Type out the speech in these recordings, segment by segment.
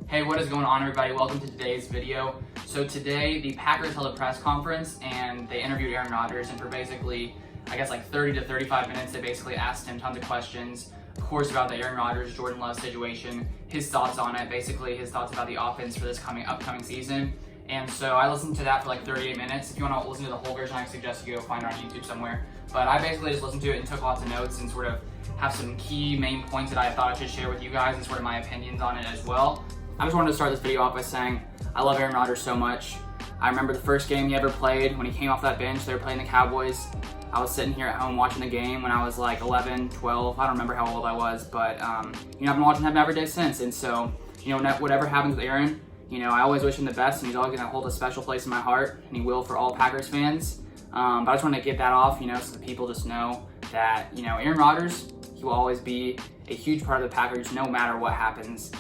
Hey, what is going on, everybody? Welcome to today's video. So today, the Packers held a press conference and they interviewed Aaron Rodgers, and for basically, I guess like 30 to 35 minutes, they basically asked him tons of questions, of course, about the Aaron Rodgers, Jordan Love situation, his thoughts on it, basically his thoughts about the offense for this upcoming season. And so I listened to that for like 38 minutes. If you want to listen to the whole version, I suggest you go find it on YouTube somewhere. But I basically just listened to it and took lots of notes and sort of have some key main points that I thought I should share with you guys and sort of my opinions on it as well. I just wanted to start this video off by saying I love Aaron Rodgers so much. I remember the first game he ever played when he came off that bench. They were playing the Cowboys. I was sitting here at home watching the game when I was like 11, 12. I don't remember how old I was, but I've been watching him every day since. And so, whatever happens with Aaron, I always wish him the best, and he's always going to hold a special place in my heart, and he will for all Packers fans. But I just want to get that off, so the people just know that, Aaron Rodgers, he will always be a huge part of the Packers no matter what happens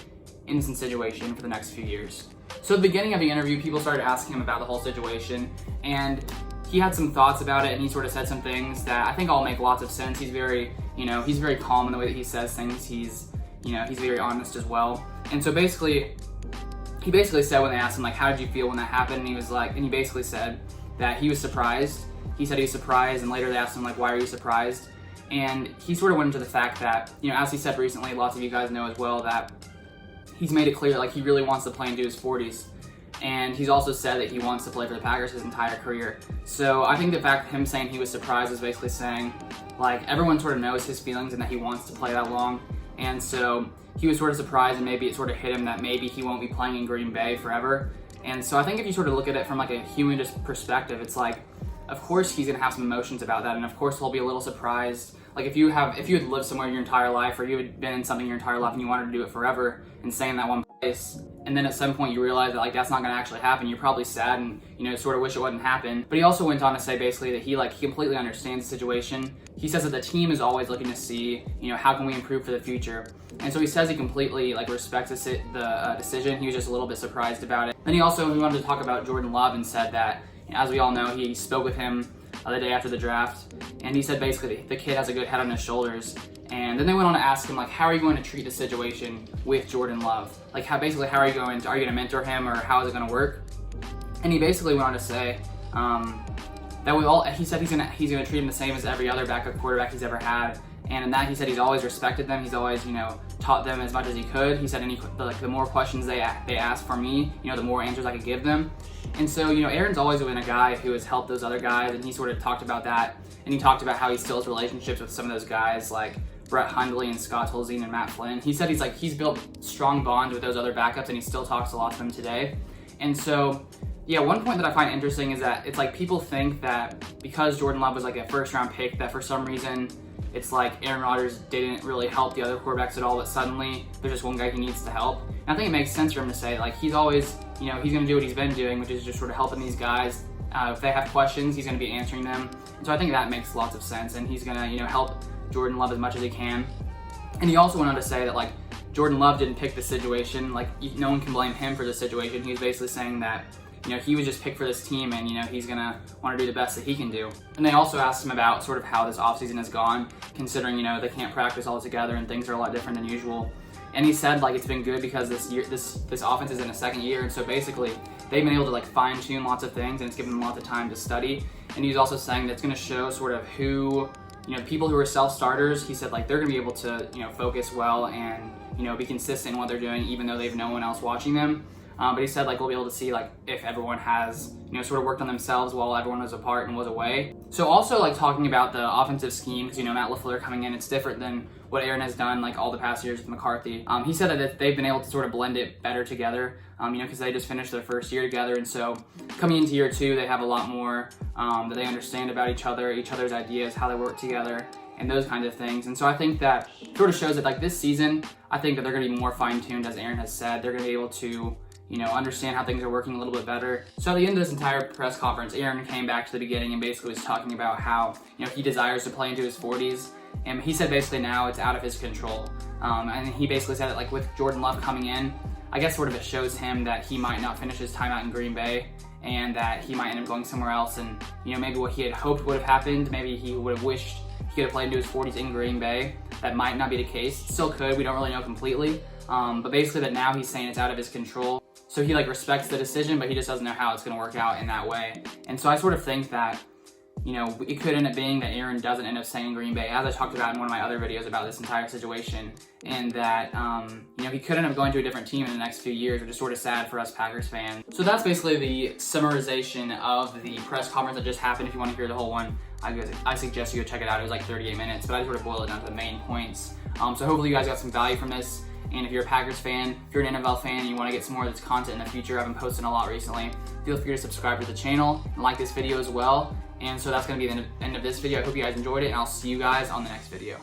in this situation for the next few years. So at the beginning of the interview, people started asking him about the whole situation, and he had some thoughts about it, and he sort of said some things that I think all make lots of sense. He's very, he's very calm in the way that he says things. He's very honest as well. And so he basically said when they asked him, like, how did you feel when that happened? And he basically said that he was surprised. He said he was surprised, and later they asked him, like, why are you surprised? And he sort of went into the fact that, as he said recently, lots of you guys know as well, that he's made it clear, like, he really wants to play into his 40s. And he's also said that he wants to play for the Packers his entire career. So I think the fact that him saying he was surprised is basically saying, like, everyone sort of knows his feelings and that he wants to play that long. And so he was sort of surprised, and maybe it sort of hit him that maybe he won't be playing in Green Bay forever. And so I think if you sort of look at it from like a humanist perspective, it's like, of course he's gonna have some emotions about that, and of course he'll be a little surprised. Like if you had lived somewhere your entire life, or you had been in something your entire life and you wanted to do it forever and stay in that one place, and then at some point you realize that like that's not gonna actually happen, you're probably sad and sort of wish it wouldn't happen. But he also went on to say basically that he completely understands the situation. He says that the team is always looking to see, how can we improve for the future. And so he says he completely respects the decision. He was just a little bit surprised about it. Then he wanted to talk about Jordan Love and said that, as we all know, he spoke with him the day after the draft, and he said basically the kid has a good head on his shoulders. And then they went on to ask him, like, how are you going to treat the situation with Jordan Love? Like, how are you going to mentor him, or how is it going to work? And he basically went on to say that he said he's going to treat him the same as every other backup quarterback he's ever had. And in that, he said he's always respected them. He's always, taught them as much as he could. He said the more questions they asked for me, the more answers I could give them. And so, Aaron's always been a guy who has helped those other guys, and he sort of talked about that. And he talked about how he still has relationships with some of those guys, like Brett Hundley and Scott Tolzien and Matt Flynn. He said he's built strong bonds with those other backups, and he still talks a lot to them today. And so, yeah, one point that I find interesting is that it's like people think that because Jordan Love was like a first-round pick, that for some reason it's like Aaron Rodgers didn't really help the other quarterbacks at all, but suddenly there's just one guy he needs to help. And I think it makes sense for him to say, like, he's always, he's going to do what he's been doing, which is just sort of helping these guys. If they have questions, he's going to be answering them. And so I think that makes lots of sense, and he's going to, help Jordan Love as much as he can. And he also went on to say that, like, Jordan Love didn't pick the situation. Like, no one can blame him for the situation. He was basically saying that, he was just picked for this team, and, he's going to want to do the best that he can do. And they also asked him about sort of how this offseason has gone, considering, they can't practice all together and things are a lot different than usual. And he said, like, it's been good because this offense is in a second year, and so basically they've been able to, like, fine-tune lots of things, and it's given them lots of time to study. And he was also saying that it's going to show sort of who, people who are self-starters, he said, like, they're going to be able to, focus well and, be consistent in what they're doing, even though they have no one else watching them. But he said, like, we'll be able to see, like, if everyone has, sort of worked on themselves while everyone was apart and was away. So also, like, talking about the offensive scheme, because, Matt LaFleur coming in, it's different than what Aaron has done, like, all the past years with McCarthy. He said that they've been able to sort of blend it better together, because they just finished their first year together. And so coming into year two, they have a lot more that they understand about each other's ideas, how they work together, and those kinds of things. And so I think that sort of shows that, like, this season, I think that they're going to be more fine-tuned, as Aaron has said. They're going to be able to understand how things are working a little bit better. So at the end of this entire press conference, Aaron came back to the beginning and basically was talking about how, he desires to play into his 40s. And he said basically now it's out of his control. And he basically said that, like, with Jordan Love coming in, I guess sort of it shows him that he might not finish his time out in Green Bay, and that he might end up going somewhere else. And, maybe what he had hoped would have happened, maybe he would have wished he could have played into his 40s in Green Bay. That might not be the case. Still could, we don't really know completely. But basically that now he's saying it's out of his control. So he like respects the decision, but he just doesn't know how it's going to work out in that way. And so I sort of think that, you know, it could end up being that Aaron doesn't end up staying in Green Bay, as I talked about in one of my other videos about this entire situation, and that, you know, he could end up going to a different team in the next few years, which is sort of sad for us Packers fans. So that's basically the summarization of the press conference that just happened. If you want to hear the whole one, I suggest you go check it out. It was like 38 minutes, but I sort of boiled it down to the main points. So hopefully you guys got some value from this. And if you're a Packers fan, if you're an NFL fan and you want to get some more of this content in the future, I've been posting a lot recently, feel free to subscribe to the channel and like this video as well. And so that's going to be the end of this video. I hope you guys enjoyed it, and I'll see you guys on the next video.